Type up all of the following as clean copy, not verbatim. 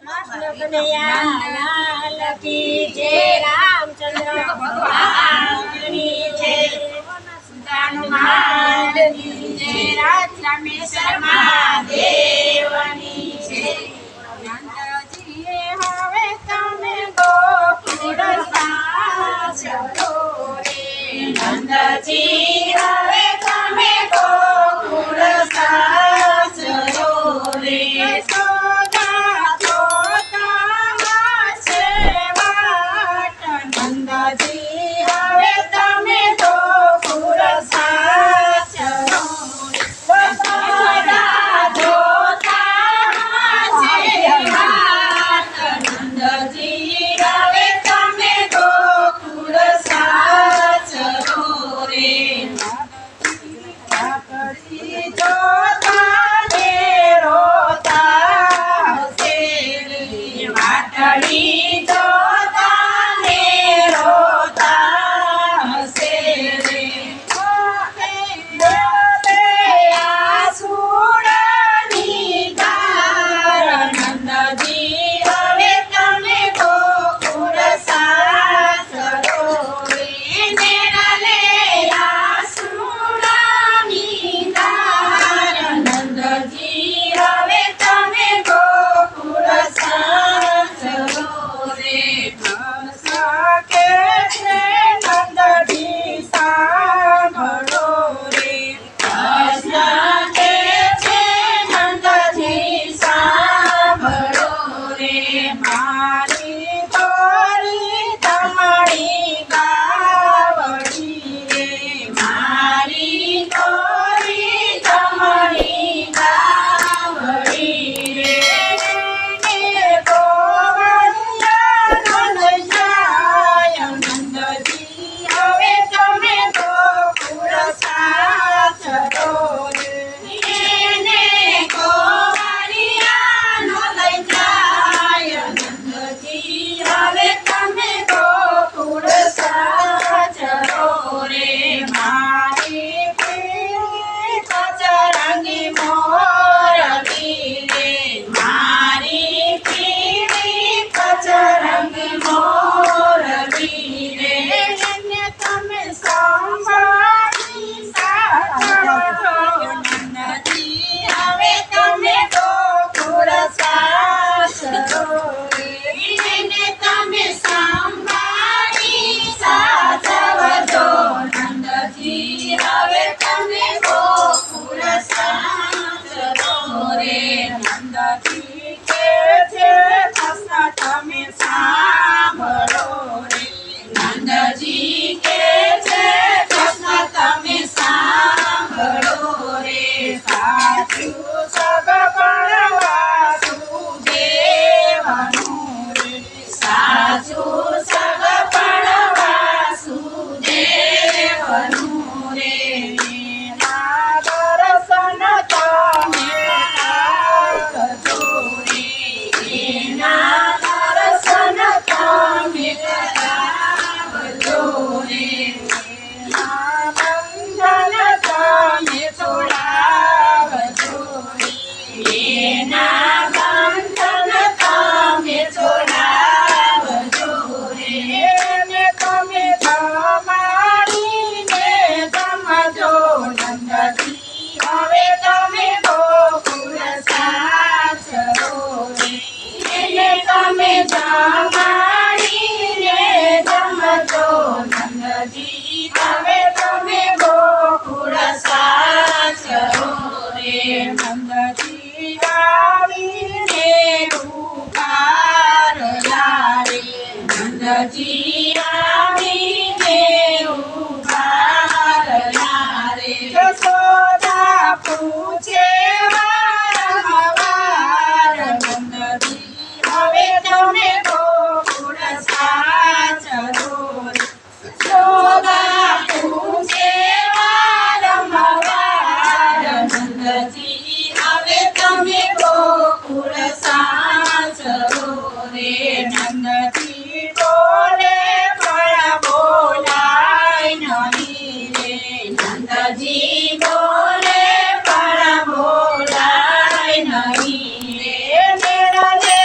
લાલ કી જય, રામચંદ્ર ભગવાનની જય, હનુમાનની જય, રામેશ્વર મહાદેવની જય. નંદજીએ હવે તમે ગોકુળ સાચવો રે, નંદજી હવે તમે ગોકુળ સાચવો રે. નંદજી હવે તમે ગોકુળ સાચવો રે, નંદજી હવે તમે ગોકુળ સાચવો રે. જોતા ને રોતા હશે રે, વાટડી જોતા ને રોતા હશે રે. આસુડાની ધાર, નંદજી હવે તમે ગોકુળ સાચવો રે. નેરલે આસુડાની ધાર, નંદજી હવે તમે ગોકુળ સાચવો રે. સકે છે નંદજી સાંભળો રે, સકે છે નંદજી સાંભળો રે. મારી તોરી તમારી ગાવડી રે, મારી તોરી તમારી ગાવડી રે. નંદજી હવે તમે ગોકુળ સાચવો રે. એને ગોવાળિયાનો લઈ જાય, નંદજી હવે તમે ગોકુળ સાચવો રે. મારી પીળી કચરંગી મોરલી રે, મારી પીળી કચરંગી મોરલી રે. એને તમે સંભાળી સાચવો, નંદજી હવે તમે ગોકુળ સાચવો રે. એને તમે સંભાળી સાચવજો, નંદજી હવે તમે ગોકુળ સાચવો રે. નંદજી કે છે કૃષ્ણ તમે સાંભળો રે, નંદજી કે છે કૃષ્ણ તમે સાંભળો રે. સાચું સગપણ વાસુદેવનું રે, સાચું સગપણ વાસુદેવનું રે. એના દર્શન તમે કરજો રે, એના દર્શન તમે કરાવજો રે. એના બંધન તમે છોડાવજો રે, એના બંધન તમે છોડાવજો રે. એને તમે જમાડીને જમજો, નંદજી હવે તમે ગોકુળ સાચવો રે. એને તમે જમાડીને જમજો, નંદજી હવે તમે ગોકુળ સાચવો રે. નંદજી આવીને ઉભારલા રે, નંદજી આવીને ઉભારલા રે. યશોદા પૂછે વારંવાર, નંદજી હવે તમે ગોકુળ સાચવો રે. યશોદા પૂછે વારંવાર, નંદજી હવે તમે ગોકુળ સાચવો રે. નંદજી બોલે પણ બોલાય નહીં રે, નંદજી બોલે પણ બોલાય નહીં રે. મેળલે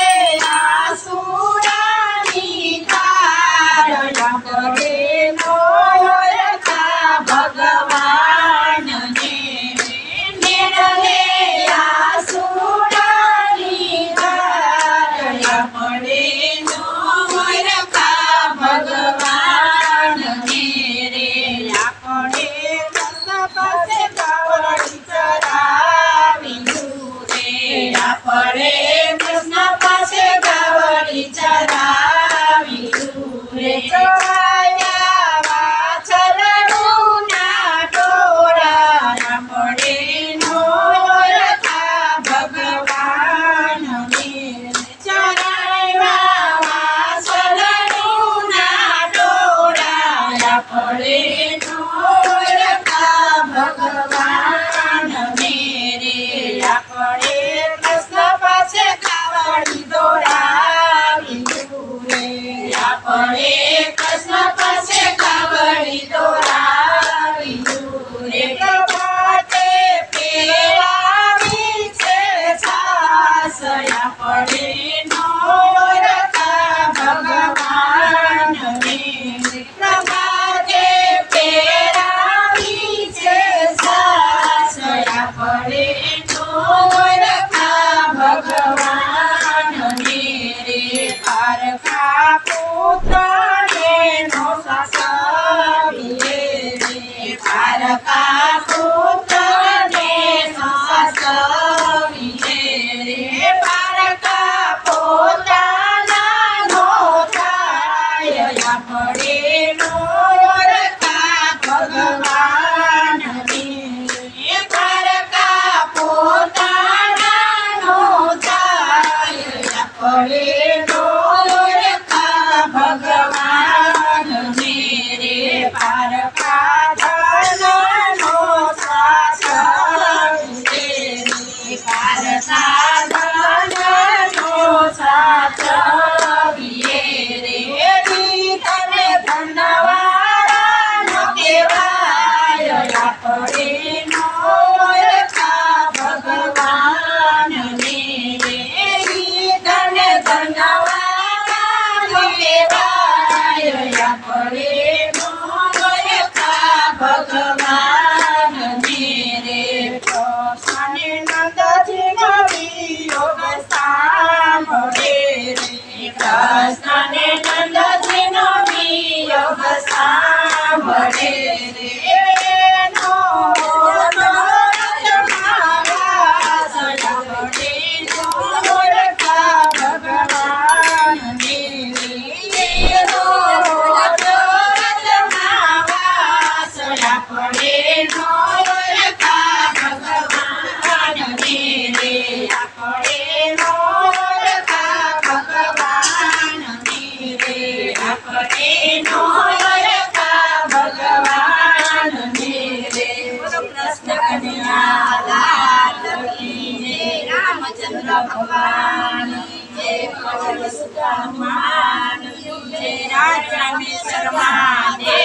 કૃષ્ણને નંદજીનો વિયોગ સાંભળે રે નો રામચંદ્ર ભગવાન જય પવન સુત હનુમાન જય રાજ રામેશ્વર મહાદેવ